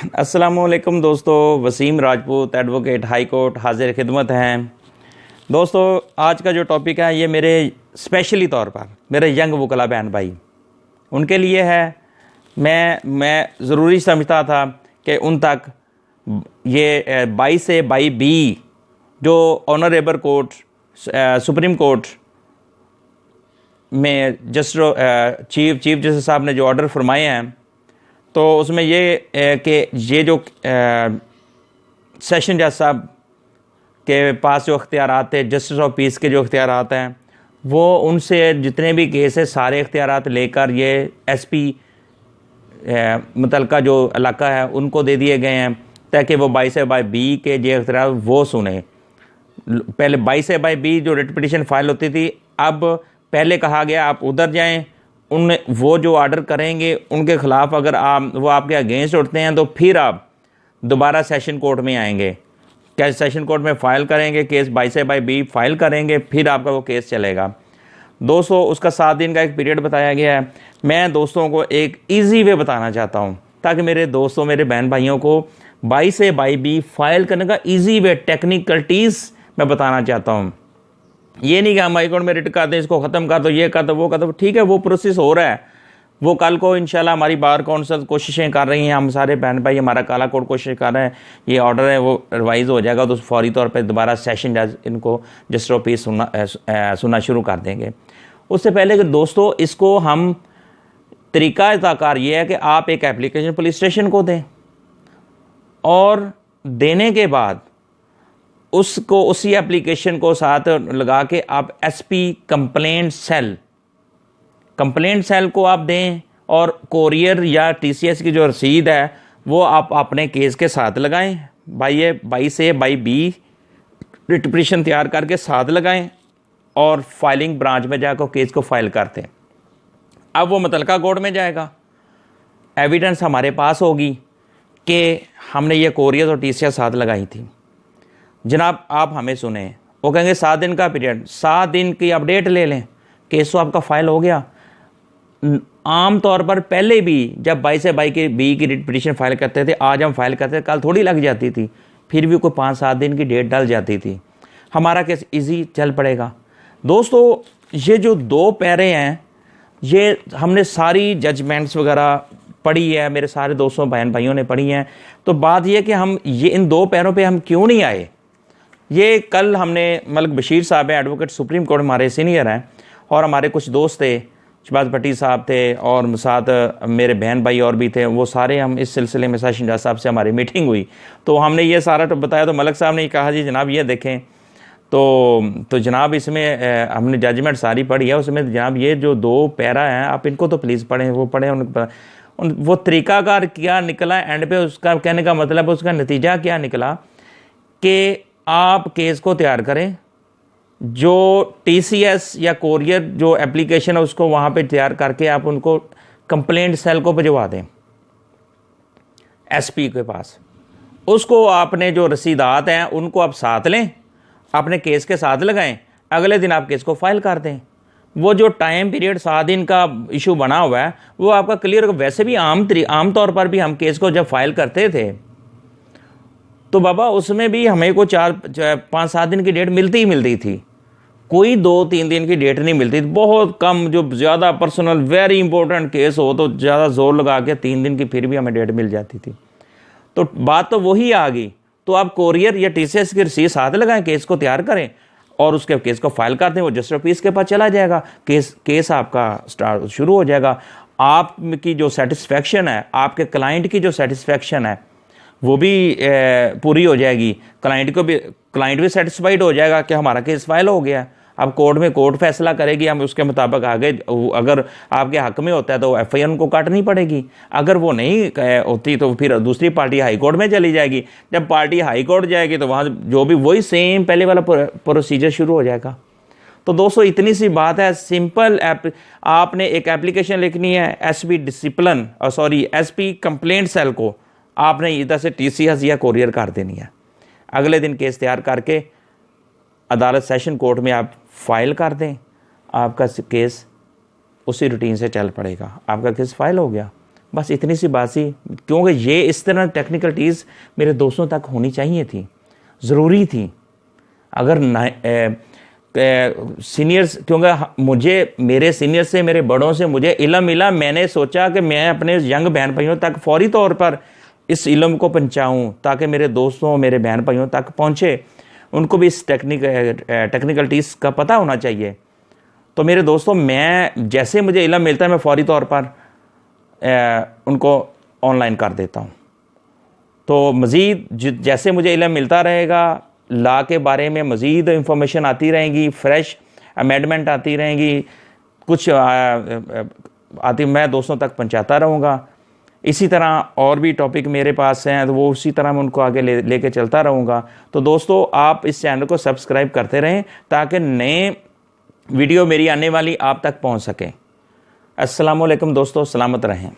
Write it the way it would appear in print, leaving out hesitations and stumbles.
अस्सलामुअलैकुम दोस्तों, Wasim Rajput advocate high court हाजिर खिदमत हैं। दोस्तों, आज का जो टॉपिक है ये मेरे स्पेशली तौर पर मेरे यंग वकला बहन भाई उनके लिए है। मैं ज़रूरी समझता था कि उन तक ये 22 से 22B जो ऑनरेबल कोर्ट सुप्रीम कोर्ट में चीफ जस्टिस साहब ने जो ऑर्डर फरमाए हैं, तो उसमें ये कि ये जो सेशन जज साहब के पास जो अख्तियारात थे, जस्टिस ऑफ पीस के जो अख्तियारात हैं, वो उनसे जितने भी केस है सारे अख्तियारात लेकर ये एसपी मुतलका जो इलाका है उनको दे दिए गए हैं ताकि वो 22/B के जो अख्तियारात वो सुने। पहले 22/B जो रिट पिटीशन फाइल होती थी, अब पहले कहा गया आप उधर जाएं, उन वो जो ऑर्डर करेंगे उनके ख़िलाफ़ अगर वो आपके अगेंस्ट उठते हैं तो फिर आप दोबारा सेशन कोर्ट में आएंगे, क्या सेशन कोर्ट में फ़ाइल करेंगे केस 22/B फाइल करेंगे, फिर आपका वो केस चलेगा। दोस्तों, उसका 7 दिन का एक पीरियड बताया गया है। मैं दोस्तों को एक ईजी वे बताना चाहता हूँ ताकि मेरे दोस्तों मेरे बहन भाइयों को 22/B फाइल करने का ईजी वे टेक्निकलिटीज़ मैं बताना चाहता हूँ। ये नहीं कि हम हाई कोर्ट में रिट कर दें, इसको ख़त्म कर दो, ये कर दो, वो कर दो। ठीक है, वो प्रोसेस हो रहा है, वो कल को इंशाल्लाह हमारी बार कौंसिल कोशिशें कर रही हैं, हम सारे बहन भाई हमारा काला कोर्ट कोशिश कर रहे हैं, ये ऑर्डर है वो रिवाइज़ हो जाएगा तो फौरी तौर पर दोबारा सेशन जज इनको जस्टिस ऑफ पीस सुनना शुरू कर देंगे। उससे पहले कि दोस्तों, इसको हम तरीक़ाकार ये है कि आप एक एप्लीकेशन पुलिस स्टेशन को दें और देने के बाद उसको उसी एप्लीकेशन को साथ लगा के आप एसपी कंप्लेंट सेल को आप दें और कोरियर या टीसीएस की जो रसीद है वो आप अपने केस के साथ लगाएं। भाई ये 22/B रिट पिटीशन तैयार करके साथ लगाएं और फाइलिंग ब्रांच में जाकर केस को फाइल करते हैं। अब वो मुतलका कोर्ट में जाएगा, एविडेंस हमारे पास होगी कि हमने ये कोरियर और टीसीएस साथ लगाई थी। जनाब, आप हमें सुने, वो कहेंगे 7 दिन का पीरियड, 7 दिन की अपडेट ले लें, केस तो आपका फाइल हो गया। आम तौर पर पहले भी जब 22/B की रिट पिटीशन फाइल करते थे, आज हम फाइल करते थे, कल थोड़ी लग जाती थी, फिर भी कोई 5-7 दिन की डेट डल जाती थी, हमारा केस इजी चल पड़ेगा। दोस्तों, ये जो 2 पैरे हैं ये हमने सारी जजमेंट्स वगैरह पढ़ी है, मेरे सारे दोस्तों बहन भाइयों ने पढ़ी हैं। तो बात यह कि हम ये इन 2 पैरों पे हम क्यों नहीं आए, ये कल हमने मलिक बशीर साहब है, एडवोकेट सुप्रीम कोर्ट हमारे सीनियर हैं, और हमारे कुछ दोस्त थे, शहबाज भट्टी साहब थे और साथ मेरे बहन भाई और भी थे, वो सारे हम इस सिलसिले में सेशन जज साहब से हमारी मीटिंग हुई तो हमने ये सारा तो बताया। तो मलिक साहब ने कहा जी जनाब ये देखें, तो जनाब इसमें हमने जजमेंट सारी पढ़ी है, उसमें जनाब ये जो 2 पैरा हैं आप इनको तो प्लीज़ पढ़ें। वो पढ़ें, वो तरीक़ाकार क्या निकला एंड पे, उसका कहने का मतलब उसका नतीजा क्या निकला कि आप केस को तैयार करें, जो टीसीएस या कोरियर जो एप्लीकेशन है उसको वहाँ पे तैयार करके आप उनको कंप्लेंट सेल को भिजवा दें एसपी के पास। उसको आपने जो रसीदात हैं उनको आप साथ लें, अपने केस के साथ लगाएं, अगले दिन आप केस को फाइल कर दें। वो जो टाइम पीरियड 7 दिन का इशू बना हुआ है वो आपका क्लियर। वैसे भी आम तौर पर भी हम केस को जब फाइल करते थे तो बाबा उसमें भी हमें को 4-5-7 दिन की डेट मिलती ही मिलती थी, कोई 2-3 दिन की डेट नहीं मिलती थी। बहुत कम, जो ज़्यादा पर्सनल वेरी इंपॉर्टेंट केस हो तो ज़्यादा जोर लगा के 3 दिन की फिर भी हमें डेट मिल जाती थी। तो बात तो वही आ गई, तो आप कोरियर या टीसीएस की रसीद साथ लगाएं, केस को तैयार करें और उसके केस को फाइल कर दें, वो जस्टिस ऑफ पीस के पास चला जाएगा, केस आपका स्टार्ट शुरू हो जाएगा। आपकी जो सेटिस्फेक्शन है, आपके क्लाइंट की जो सेटिस्फेक्शन है वो भी पूरी हो जाएगी, क्लाइंट भी सेटिस्फाइड हो जाएगा कि हमारा केस फाइल हो गया। अब कोर्ट फैसला करेगी, हम उसके मुताबिक आगे, अगर आपके हक में होता है तो एफआईआर उनको काटनी पड़ेगी, अगर वो नहीं होती तो फिर दूसरी पार्टी हाई कोर्ट में चली जाएगी। जब पार्टी हाई कोर्ट जाएगी तो वहाँ जो भी वही सेम पहले वाला प्रोसीजर शुरू हो जाएगा। तो दोस्तों, इतनी सी बात है, सिंपल आपने एक एप्लीकेशन लिखनी है एसपी कंप्लेंट सेल को आपने इधर से टीसीएस या कोरियर कर देनी है, अगले दिन केस तैयार करके अदालत सेशन कोर्ट में आप फाइल कर दें, आपका केस उसी रूटीन से चल पड़ेगा, आपका केस फाइल हो गया। बस इतनी सी बात सी, क्योंकि ये इस तरह टेक्निकलिटीज़ मेरे दोस्तों तक होनी चाहिए थी, ज़रूरी थी। अगर सीनियर्स, क्योंकि मुझे मेरे सीनियर से, मेरे बड़ों से मुझे इल्म मिला, मैंने सोचा कि मैं अपने यंग बहन भाइयों तक फौरी तौर पर इस इल्म को पहुँचाऊँ ताकि मेरे दोस्तों, मेरे बहन भाइयों तक पहुँचे, उनको भी इस टेक्निकलिटीज़ का पता होना चाहिए। तो मेरे दोस्तों, मैं जैसे मुझे इल्म मिलता है मैं फौरी तौर पर उनको ऑनलाइन कर देता हूँ। तो मज़ीद जैसे मुझे इल्म मिलता रहेगा, लॉ के बारे में मज़ीद इंफॉर्मेशन आती रहेंगी, फ्रेश अमेंडमेंट आती रहेंगी, कुछ आती, मैं दोस्तों तक पहुँचाता रहूँगा। इसी तरह और भी टॉपिक मेरे पास हैं, तो वो उसी तरह मैं उनको आगे लेके चलता रहूँगा। तो दोस्तों, आप इस चैनल को सब्सक्राइब करते रहें ताकि नए वीडियो मेरी आने वाली आप तक पहुँच सकें। अस्सलाम वालेकुम दोस्तों, सलामत रहें।